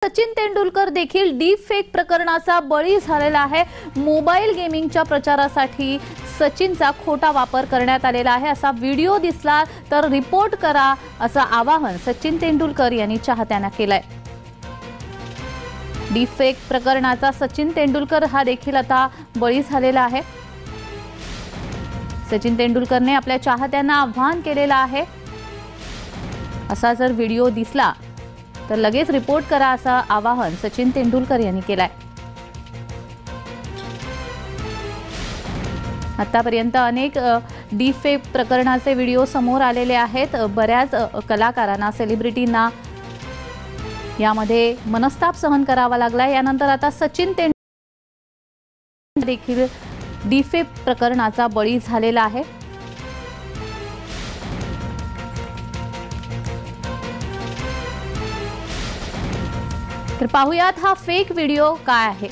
सचिन तेंडुलकर देखील deep fake प्रकरणाचा बळी झालेला आहे। मोबाईल गेमिंगच्या प्रचारासाठी सचिनचा खोटा वापर करण्यात आलेला आहे। असा व्हिडिओ दिसला तर रिपोर्ट करा असं आवाहन सचिन तेंडुलकर यांनी चाहत्यांना केलंय। डीप फेक प्रकरणाचा सचिन तेंडुलकर हा देखील आता बळी झालेला आहे। सचिन तेंडुलकरने आपल्या चाहत्यांना आवाहन केलेलं आहे, असा जर व्हिडिओ दिसला तर लगेच रिपोर्ट करा असं आवाहन सचिन तेंडुलकर यांनी केलंय। आतापर्यंत अनेक डीप फेक प्रकरणाचे व्हिडिओ समोर आलेले आहेत। बऱ्याच कलाकारांना, सेलिब्रिटींना यामध्ये मनस्ताप सहन करावा लागला। यानंतर आता सचिन तेंडुलकर देखील डीप फेक प्रकरणाचा बळी झालेला आहे। तर पाहुयात हा फेक व्हिडिओ काय आहे।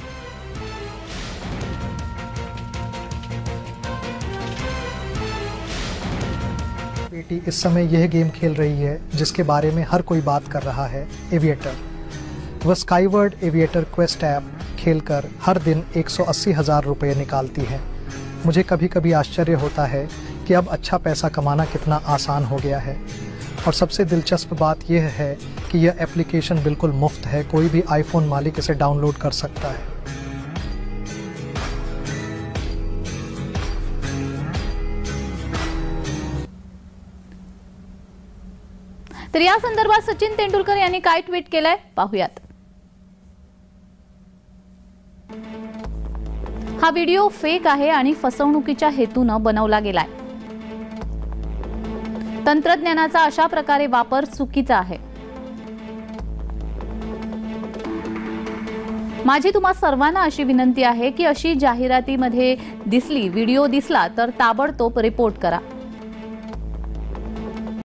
बेटी इस समय यह गेम खेल रही है जिसके बारे में हर कोई बात कर रहा है, एविएटर। वह स्काईवर्ड एविएटर क्वेस्ट ऐप खेलकर हर दिन 180,000 रुपये निकालती है। मुझे कभी कभी आश्चर्य होता है कि अब अच्छा पैसा कमाना कितना आसान हो गया है। और सबसे दिलचस्प बात यह है कि यह एप्लीकेशन बिल्कुल मुफ्त है, कोई भी आईफोन मालिक इसे डाउनलोड कर सकता है। तर या संदर्भात सचिन तेंडुलकर यांनी काय ट्विट केलंय पाहुयात। हा व्हिडिओ फेक आहे आणि फसवणुकीच्या हेतूने बनवला गेलाय। तंत्रज्ञानाचा अशा प्रकारे वापर चुकीचा आहे। माझी तुम्हा सर्वांना अशी विनंती आहे की अशी जाहिरातीमध्ये दिसली व्हिडिओ दिसला तर ताबडतोब रिपोर्ट करा।